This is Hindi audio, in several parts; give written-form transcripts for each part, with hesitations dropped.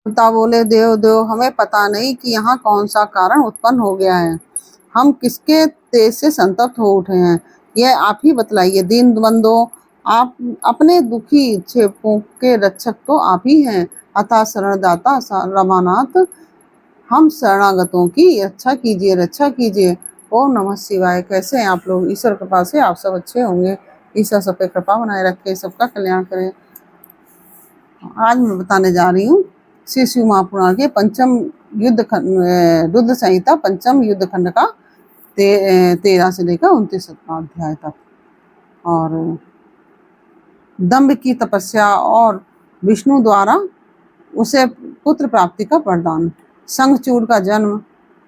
देवता बोले, देव देव हमें पता नहीं कि यहाँ कौन सा कारण उत्पन्न हो गया है। हम किसके तेज से संतप्त हो उठे हैं, यह आप ही बतलाइए। दीन बंधो, आप अपने दुखी क्षेपों के रक्षक तो आप ही हैं। अतः शरणदाता रमानाथ, हम शरणागतों की रक्षा कीजिए, रक्षा कीजिए। ओम नमः शिवाय। कैसे हैं आप लोग? ईश्वर कृपा से आप सब अच्छे होंगे। ईश्वर सब पे कृपा बनाए रखे, सबका कल्याण करे। आज मैं बताने जा रही हूँ श्री शिव महापुराण के पंचम रुद्र संहिता पंचम युद्ध खंड का 13 से लेकर 29 अध्याय तक। और दंभ की तपस्या और विष्णु द्वारा उसे पुत्र प्राप्ति का वरदान, शंखचूड़ का जन्म,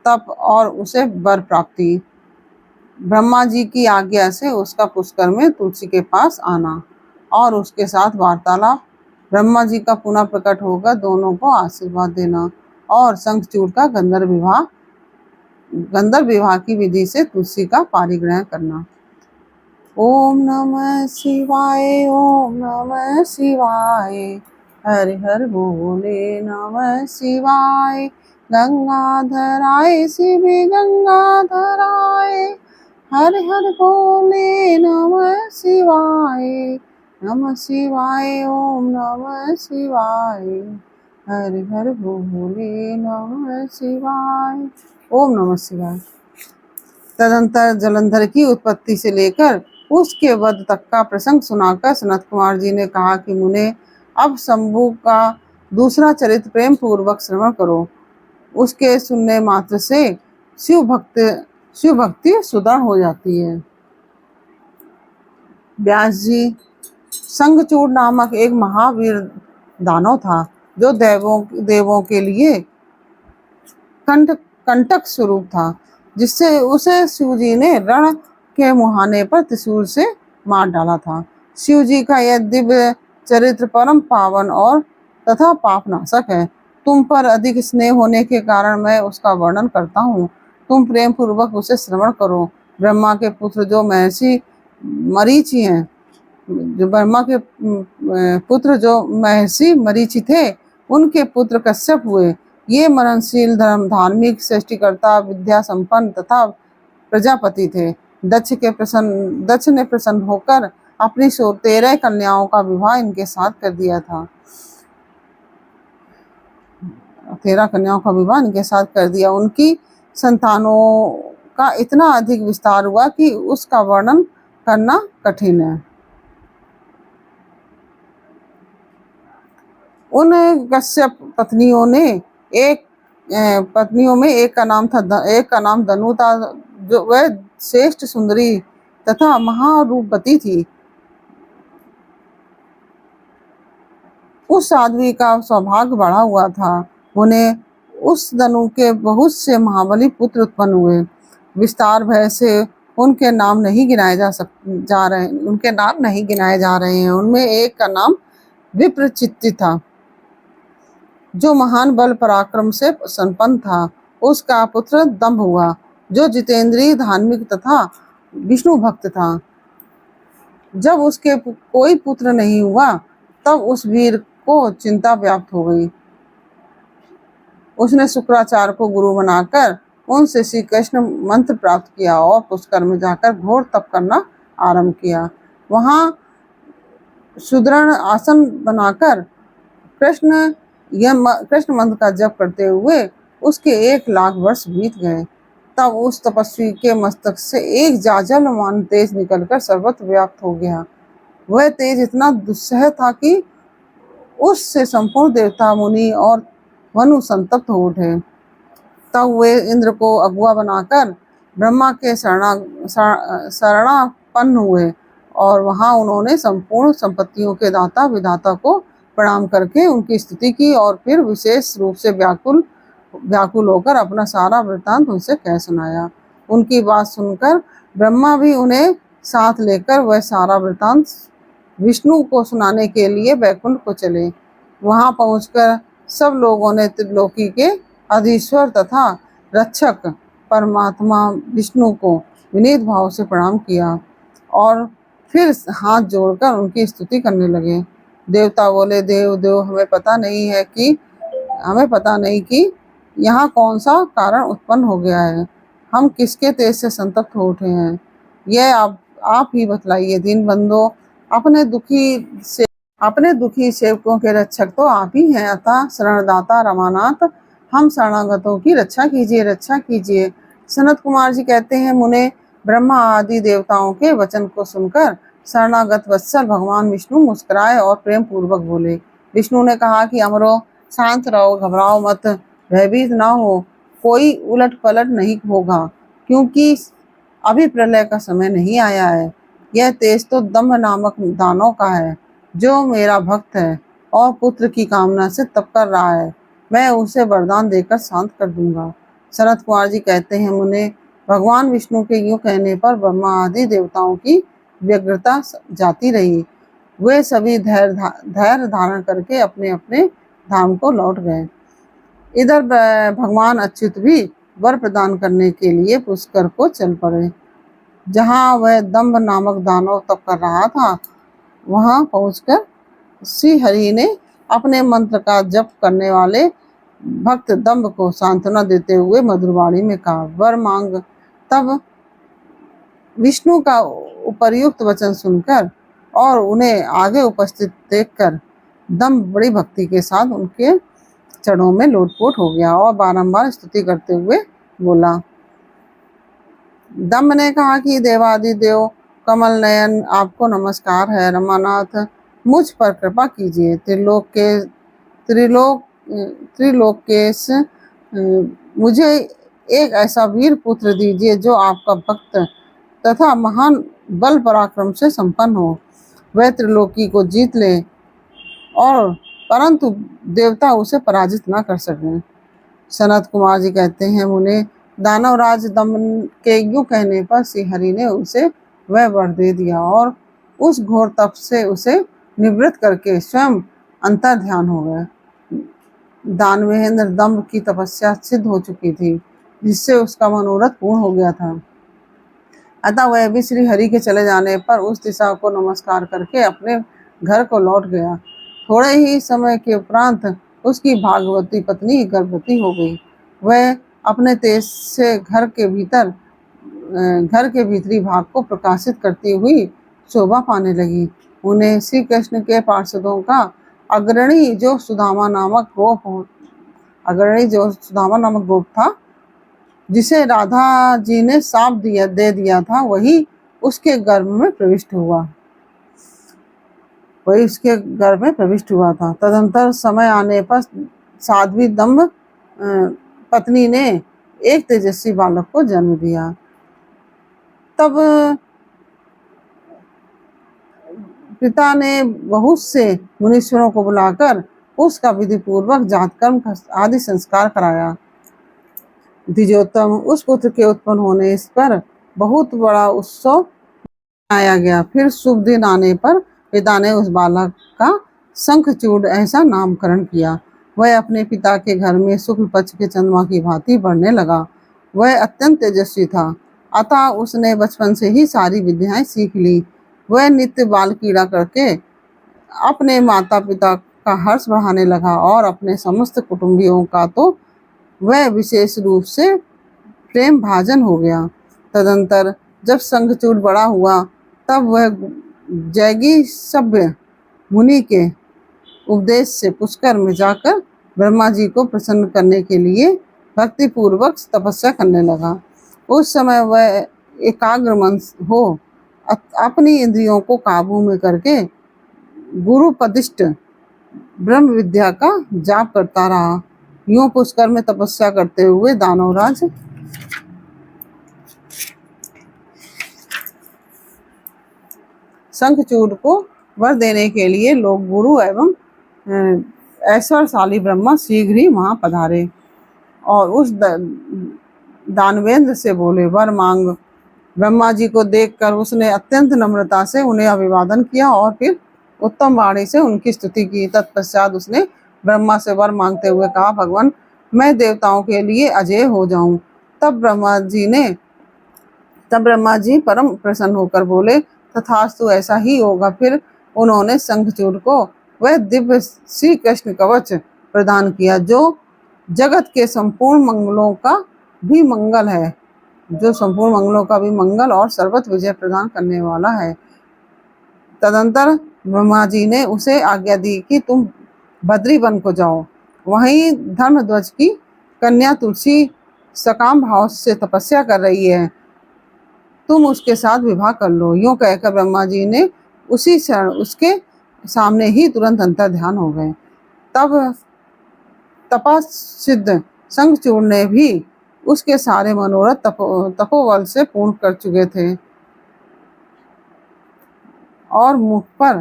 तप और उसे वर प्राप्ति, ब्रह्मा जी की आज्ञा से उसका पुष्कर में तुलसी के पास आना और उसके साथ वार्तालाप, ब्रह्मा जी का पुनः प्रकट होकर दोनों को आशीर्वाद देना और शंखचूड़ का गंधर्व विवाह की विधि से तुलसी का पारिग्रहण करना। ओम नमः शिवाय, ओम नमः शिवाय, हर हर बोले नमः शिवाय। गंगाधराय शिव गंगाधराय, हर हर बोले नमः शिवाय, नमः शिवाय, ओम नमः शिवाय, हर हर बोले नमः शिवाय, ओम नमः शिवाय। तदंतर जलंधर की उत्पत्ति से लेकर उसके वध तक का प्रसंग सुनाकर सनत कुमार जी ने कहा कि मुने, अब शंभु का दूसरा चरित्र प्रेम पूर्वक श्रवण करो। उसके सुनने मात्र से शिव भक्ति सुदृढ़ हो जाती है। व्यास जी, शंखचूड़ नामक एक महावीर दानव था जो देवों के लिए कंटक स्वरूप था, जिससे उसे शिव जी ने रण के मुहाने पर त्रिशूल से मार डाला था। शिव जी का यह दिव्य चरित्र परम पावन और तथा पापनाशक है। तुम पर अधिक स्नेह होने के कारण मैं उसका वर्णन करता हूँ। तुम प्रेम पूर्वक उसे श्रवण करो। ब्रह्मा के पुत्र जो महर्षि मरीचि हैं, थे, उनके पुत्र कश्यप हुए। ये मननशील धार्मिक सृष्टिकर्ता विद्या संपन्न तथा प्रजापति थे। दक्ष ने प्रसन्न होकर अपनी 13 कन्याओं का विवाह इनके साथ कर दिया था। 13 कन्याओं का विवाह इनके साथ कर दिया। उनकी संतानों का इतना अधिक विस्तार हुआ कि उसका वर्णन करना कठिन है। उन कश्यप पत्नियों में एक का नाम धनु था, जो वह श्रेष्ठ सुंदरी तथा महारूपवती थी। उस साध्वी का सौभाग्य बढ़ा हुआ था। उन्हें उस धनु के बहुत से महाबली पुत्र उत्पन्न हुए। विस्तार भय से उनके नाम नहीं गिनाए जा रहे हैं। उनमें एक का नाम विप्रचित्ति था, जो महान बल पराक्रम से संपन्न था। उसका पुत्र दंभ हुआ, जो जितेंद्रिय, धार्मिक तथा विष्णु भक्त था। जब उसके कोई पुत्र नहीं हुआ, तब उस वीर को चिंता व्याप्त हो गई। उसने शुक्राचार्य को गुरु बनाकर उनसे श्री कृष्ण मंत्र प्राप्त किया और पुष्कर में जाकर घोर तप करना आरंभ किया। वहां सुदृढ़ आसन बनाकर कृष्ण मंत्र का जप करते हुए उसके 1 लाख वर्ष बीत गए। तब उस तपस्वी के मस्तक से एक जाजलमान तेज निकलकर सर्वत्र व्याप्त हो गया। वह तेज इतना दुस्सह था कि उससे संपूर्ण देवता, मुनि और मनु संतप्त हो उठे। तब वे इंद्र को अगुआ बनाकर ब्रह्मा के शरणापन्न हुए और वहां उन्होंने संपूर्ण संपत्तियों के दाता विधाता को प्रणाम करके उनकी स्तुति की और फिर विशेष रूप से व्याकुल होकर अपना सारा वृत्तांत उनसे कह सुनाया। उनकी बात सुनकर ब्रह्मा भी उन्हें साथ लेकर वह सारा वृत्तांत विष्णु को सुनाने के लिए वैकुंठ को चले। वहां पहुंचकर सब लोगों ने त्रिलोकी के अधीश्वर तथा रक्षक परमात्मा विष्णु को विनीत भाव से प्रणाम किया और फिर हाथ जोड़कर उनकी स्तुति करने लगे। देवता बोले, देव देव हमें पता नहीं है कि हमें पता नहीं कि यहाँ कौन सा कारण उत्पन्न हो गया है। हम किसके तेज से संतप्त हो उठे हैं, यह आप ही बतलाइए। दीनबंधो, अपने दुखी से अपने दुखी सेवकों के रक्षक तो आप ही हैं, अतः शरणदाता रमानाथ हम शरणागतों की रक्षा कीजिए, रक्षा कीजिए। सनत कुमार जी कहते हैं, मुने ब्रह्मा आदि देवताओं के वचन को सुनकर शरणागत वत्सल भगवान विष्णु मुस्कुराए और प्रेम पूर्वक बोले। विष्णु ने कहा कि अमरो, शांत रहो, घबराओ मत, भयभीत ना हो, कोई उलट पलट नहीं होगा, क्योंकि अभी प्रलय का समय नहीं आया है। यह तेज तो दम्भ नामक दानव का है, जो मेरा भक्त है और पुत्र की कामना से तप कर रहा है। मैं उसे वरदान देकर शांत कर दूंगा। सनत कुमार जी कहते हैं, मुने भगवान विष्णु के यूं कहने पर ब्रह्मा आदि देवताओं की व्यग्रता जाती रही। वे सभी धैर्य धारण करके अपने अपने धाम को लौट गए। इधर भगवान अच्युत भी वर प्रदान करने के लिए पुष्कर को चल पड़े। जहाँ वह दंभ नामक दानव तप कर रहा था, वहां पहुंचकर श्री हरि ने अपने मंत्र का जप करने वाले भक्त दंभ को सांत्वना देते हुए मधुरवाणी में कहा, वर मांग। तब विष्णु का उपर्युक्त वचन सुनकर और उन्हें आगे उपस्थित देखकर दंभ बड़ी भक्ति के साथ उनके चरणों में लोटपोट हो गया और बारंबार स्तुति करते हुए बोला। दंभ ने कहा कि देवादिदेव कमल नयन, आपको नमस्कार है। रमानाथ, मुझ पर कृपा कीजिए। त्रिलोकेश, मुझे एक ऐसा वीर पुत्र दीजिए जो आपका भक्त तथा महान बल पराक्रम से संपन्न हो, वह त्रिलोकी को जीत ले और परंतु देवता उसे पराजित न कर सकें। सनत कुमार जी कहते हैं, मुने दानवराज दंभ के यूं कहने पर श्री हरि ने उसे वह वर दे दिया और उस घोर तप से उसे निवृत्त करके स्वयं अंतर ध्यान हो गए। दानवेंद्र दंभ की तपस्या सिद्ध हो चुकी थी, जिससे उसका मनोरथ पूर्ण हो गया था। अतः वह भी श्री हरि के चले जाने पर उस दिशा को नमस्कार करके अपने घर को लौट गया। थोड़े ही समय के उपरांत उसकी भागवती पत्नी गर्भवती हो गई। वह अपने तेज से घर के भीतरी भाग को प्रकाशित करती हुई शोभा पाने लगी। उन्हें श्री कृष्ण के पार्षदों का अग्रणी जो सुदामा नामक गोप था, जिसे राधा जी ने साप दे दिया था, वही उसके गर्भ में प्रविष्ट हुआ था। तदंतर समय आने पर साध्वी दंभ पत्नी ने एक तेजस्वी बालक को जन्म दिया। तब पिता ने बहुत से मुनीश्वरों को बुलाकर उसका विधि पूर्वक जातकर्म आदि संस्कार कराया। द्विजोत्तम, उस पुत्र के उत्पन्न होने पर बहुत बड़ा उत्सव मनाया गया। फिर शुभ दिन आने पर पिता ने उस बालक का शंखचूड़ ऐसा नामकरण किया, वह अपने पिता के घर में शुक्ल पक्ष के चंद्रमा की भांति बढ़ने लगा। वह अत्यंत तेजस्वी था, अतः उसने बचपन से ही सारी विद्याएं सीख ली। वह नित्य बाल क्रीड़ा करके अपने माता पिता का हर्ष बढ़ाने लगा और अपने समस्त कुटुंबियों का तो वह विशेष रूप से प्रेम भाजन हो गया। तदंतर जब शंखचूड़ बड़ा हुआ, तब वह जैगी सभ्य मुनि के उपदेश से पुष्कर में जाकर ब्रह्मा जी को प्रसन्न करने के लिए भक्ति पूर्वक तपस्या करने लगा। उस समय वह एकाग्र मन हो अपनी इंद्रियों को काबू में करके गुरुपदिष्ट ब्रह्म विद्या का जाप करता रहा। यूं पुष्कर में तपस्या करते हुए दानवराज शंखचूड़ को वर देने के लिए लोग गुरु एवं ऐश्वर्यशाली ब्रह्मा शीघ्र ही वहां पधारे और उस दानवेंद्र से बोले, वर मांग। ब्रह्मा जी को देखकर उसने अत्यंत नम्रता से उन्हें अभिवादन किया और फिर उत्तम वाणी से उनकी स्तुति की। तत्पश्चात उसने ब्रह्मा से वर मांगते हुए कहा, भगवान, मैं देवताओं के लिए अजय हो जाऊं। तब ब्रह्मा जी परम प्रसन्न होकर बोले, तथास्तु, ऐसा ही होगा। फिर उन्होंने शंखचूड़ को वह दिव्य श्री कृष्ण कवच प्रदान किया, जो जगत के संपूर्ण मंगलों का भी मंगल है, जो संपूर्ण मंगलों का भी मंगल और सर्वत्र विजय प्रदान करने वाला है। तदंतर ब्रह्मा जी ने उसे आज्ञा दी कि तुम बद्री वन को जाओ। वहीं धर्मध्वज की कन्या तुलसी सकाम भाव से तपस्या कर रही है, तुम उसके साथ विवाह कर लो। यूं कहकर ब्रह्मा जी ने उसी क्षण उसके सामने ही तुरंत अंतर ध्यान हो गए। तब तपसिद्ध शंखचूड़ ने भी उसके सारे मनोरथ तपोबल से पूर्ण कर चुके थे और मुख पर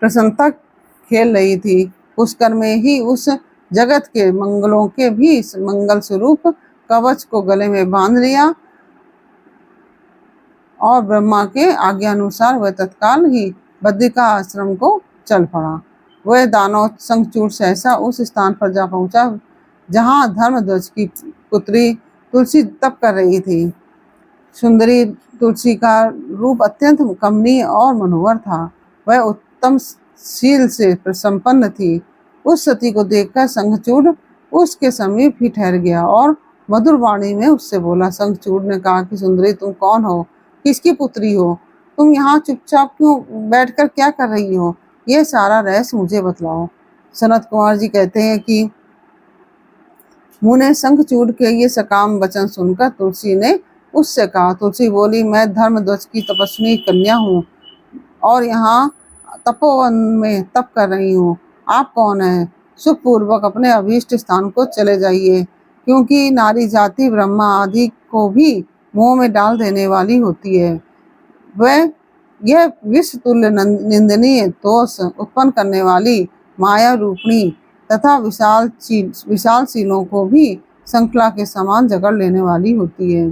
प्रसन्नता खेल रही थी। पुष्कर में ही उस जगत के मंगलों के भी मंगल स्वरूप कवच को गले में बांध लिया और ब्रह्मा के आज्ञानुसार वह तत्काल ही बद्रिका आश्रम को चल पड़ा। वह दानव शंखचूड़ सहसा उस स्थान पर जा पहुंचा जहां धर्मध्वज की पुत्री तुलसी तप कर रही थी। सुंदरी तुलसी का रूप अत्यंत कमनीय और मनोहर था। वह उत्तम शील से संपन्न थी। उस सती को देखकर शंखचूड़ उसके समीप ही ठहर गया और मधुर वाणी में उससे बोला। शंखचूड़ ने कहा कि सुंदरी, तुम कौन हो, किसकी पुत्री हो, तुम यहाँ चुपचाप क्यों बैठकर क्या कर रही हो, ये सारा रहस्य मुझे बतलाओ। सनत कुमार जी कहते हैं कि मुने शंखचूड़ के ये सकाम वचन सुनकर तुलसी ने उससे कहा। तुलसी बोली, मैं धर्मध्वज की तपस्विनी कन्या हूँ और यहाँ तपोवन में तप कर रही हूँ। आप कौन हैं? सुखपूर्वक अपने अभीष्ट स्थान को चले जाइए, क्योंकि नारी जाति ब्रह्मा आदि को भी मोह में डाल देने वाली होती है। वह यह विश्व तुल्य निंदनीय दोष उत्पन्न करने वाली माया रूपिणी तथा विशालशीलों को भी श्रृंखला के समान जकड़ लेने वाली होती है।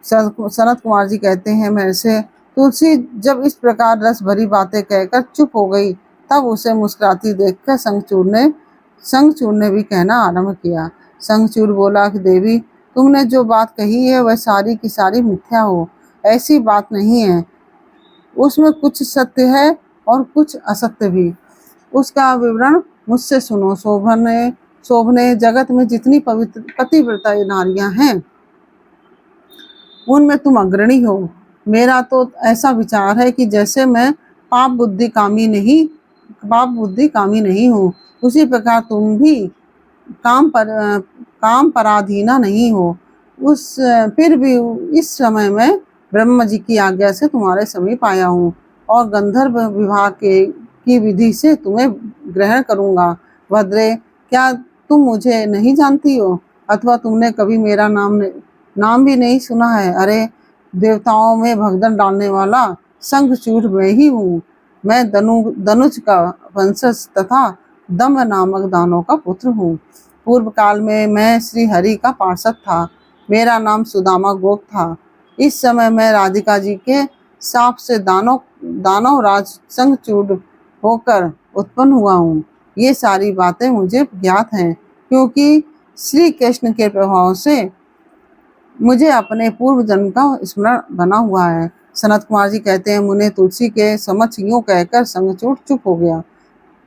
सनत कुमार जी कहते हैं, मेरे से तुलसी जब इस प्रकार रस भरी बातें कहकर चुप हो गई, तब उसे मुस्कुराती देखकर शंखचूड़ ने भी कहना आरंभ किया। शंखचूड़ बोला कि देवी, तुमने जो बात कही है वह सारी की सारी मिथ्या हो। ऐसी बात नहीं है, उसमें कुछ सत्य है और कुछ असत्य भी। उसका विवरण मुझसे सुनो। शोभने जगत में जितनी पतिव्रता नारियां हैं, उनमें तुम अग्रणी हो। मेरा तो ऐसा विचार है कि जैसे मैं पाप बुद्धि कामी नहीं हूँ, उसी प्रकार तुम भी काम पराधीना नहीं हो। फिर भी इस समय मैं ब्रह्म जी की आज्ञा से तुम्हारे समीप आया हूँ और गंधर्व विवाह की विधि से तुम्हें ग्रहण करूँगा। भद्रे, क्या तुम मुझे नहीं जानती हो, अथवा तुमने कभी मेरा नाम भी नहीं सुना है? अरे, देवताओं में भगदड़ डालने वाला शंखचूड़ मैं ही हूँ। मैं दनुज का वंशज तथा दम्भ नामक दानव का पुत्र हूँ। पूर्व काल में मैं श्री हरि का पार्षद था। मेरा नाम सुदामा गोप था। इस समय मैं राधिका जी के शाप से दानव राज शंखचूड़ होकर उत्पन्न हुआ हूँ। ये सारी बातें मुझे ज्ञात हैं, क्योंकि श्री कृष्ण के प्रभाव से मुझे अपने पूर्व जन्म का स्मरण बना हुआ है। सनत कुमार जी कहते हैं, मुने तुलसी के समक्ष यूं कहकर शंखचूड़ चुप हो गया।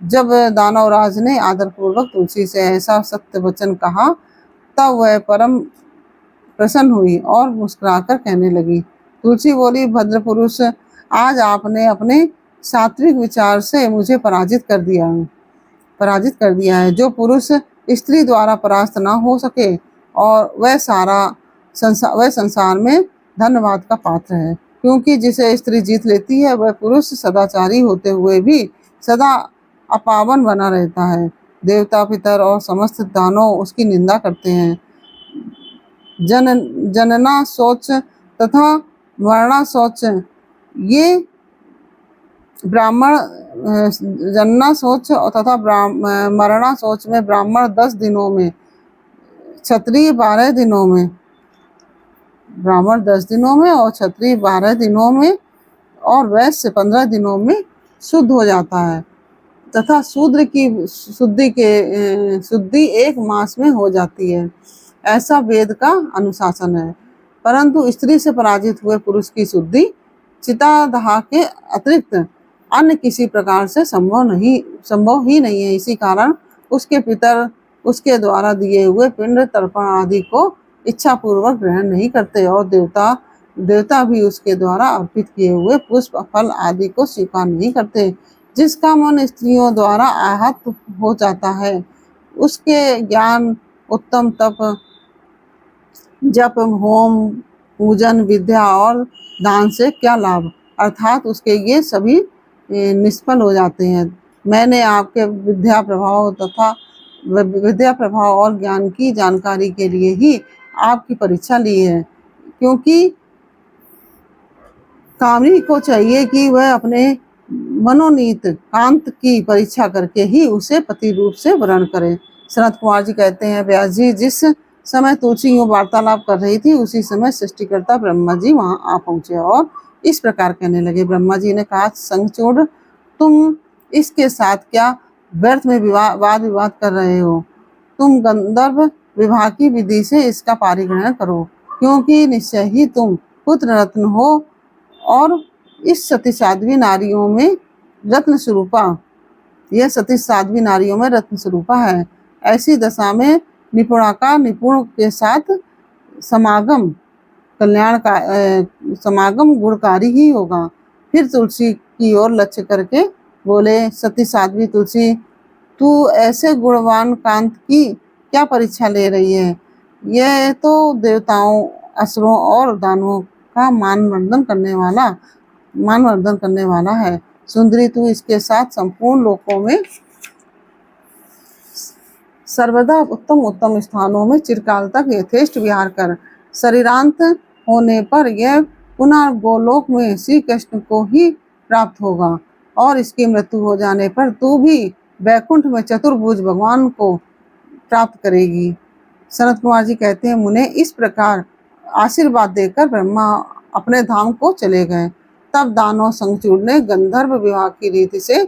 जब दानवराज ने आदरपूर्वक तुलसी से ऐसा सत्य वचन कहा, तब वह परम प्रसन्न हुई और मुस्कुराकर कहने लगी। तुलसी बोली, भद्र पुरुष, आज आपने अपने सात्विक विचार से मुझे पराजित कर दिया है। जो पुरुष स्त्री द्वारा परास्त न हो सके और वह संसार में धन्यवाद का पात्र है, क्योंकि जिसे स्त्री जीत लेती है वह पुरुष सदाचारी होते हुए भी सदा अपावन बना रहता है। देवता, पितर और समस्त दानव उसकी निंदा करते हैं। जनना शौच तथा मरणा शौच ये ब्राह्मण जनना शौच तथा मरणा शौच में ब्राह्मण 10 दिनों में, क्षत्रिय 12 दिनों में, ब्राह्मण 10 दिनों में और क्षत्रिय 12 दिनों में और वैश्य 15 दिनों में शुद्ध हो जाता है, तथा शूद्र की शुद्धि 1 मास में हो जाती है। ऐसा वेद का अनुशासन है। परंतु स्त्री से पराजित हुए पुरुष की शुद्धि चितादाह के अतिरिक्त अन्य किसी प्रकार से संभव ही नहीं है। इसी कारण उसके पितर उसके द्वारा दिए हुए पिंड तर्पण आदि को इच्छा पूर्वक ग्रहण नहीं करते और देवता भी उसके द्वारा अर्पित किए हुए पुष्प फल आदि को स्वीकार नहीं करते। जिसका मन स्त्रियों द्वारा आहत हो जाता है उसके ज्ञान उत्तम तप जप होम पूजन विद्या और दान से क्या लाभ, अर्थात उसके ये सभी निष्फल हो जाते हैं। मैंने आपके विद्या प्रभाव और ज्ञान की जानकारी के लिए ही आपकी परीक्षा ली है, क्योंकि कामनी को चाहिए कि वह अपने मनोनीत कांत की परीक्षा करके ही उसे पति रूप से वर्ण करे। सनत कुमार जी कहते हैं, व्यास जी जिस समय तुलसी यूं वार्तालाप कर रही थी उसी समय सृष्टिकर्ता ब्रह्मा जी वहां आ पहुंचे और इस प्रकार कहने लगे। ब्रह्मा जी ने कहा, संचूड़ तुम इसके साथ क्या व्यर्थ में वाद विवाद कर रहे हो? तुम गंधर्व विवाह की विधि से इसका पारिग्रहण करो, क्योंकि निश्चय ही तुम पुत्र रत्न हो और इस सती साध्वी नारियों में रत्न स्वरूपा, यह सती साध्वी नारियों में रत्न स्वरूपा है। ऐसी दशा में निपुणा निपुण के साथ समागम समागम गुणकारी ही होगा। फिर तुलसी की ओर लक्ष्य करके बोले, सती साध्वी तुलसी, तू ऐसे गुणवान कांत की क्या परीक्षा ले रही है? यह तो देवताओं असुरों और दानवों का मानवर्धन करने वाला है। सुंदरी, तू इसके साथ संपूर्ण लोकों में सर्वदा उत्तम स्थानों में चिरकाल तक यथेष्ट विहार कर। शरीरांत होने पर यह पुनः गोलोक में श्री कृष्ण को ही प्राप्त होगा और इसकी मृत्यु हो जाने पर तू भी वैकुंठ में चतुर्भुज भगवान को प्राप्त करेगी। सनत कुमार जी कहते हैं, मुने इस प्रकार आशीर्वाद देकर ब्रह्मा अपने धाम को चले गए। तब दानव संचूड़ ने गंधर्व विवाह की रीति से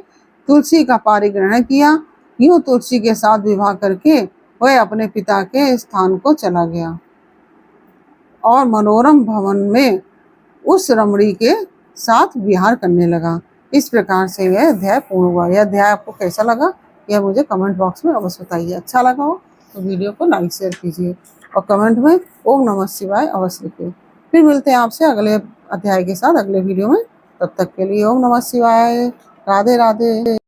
तुलसी का पारिग्रहण किया। यूं तुलसी के साथ विवाह करके वह अपने पिता के स्थान को चला गया और मनोरम भवन में उस रमणी के साथ विहार करने लगा। इस प्रकार से यह अध्याय पूर्ण हुआ। यह अध्याय आपको कैसा लगा यह मुझे कमेंट बॉक्स में अवश्य बताइए। अच्छा लगा हो तो वीडियो को लाइक शेयर कीजिए और कमेंट में ओम नमः शिवाय अवश्य लिखिए। फिर मिलते हैं आपसे अगले अध्याय के साथ अगले वीडियो में। तब तक के लिए ओम नमः शिवाय। राधे राधे।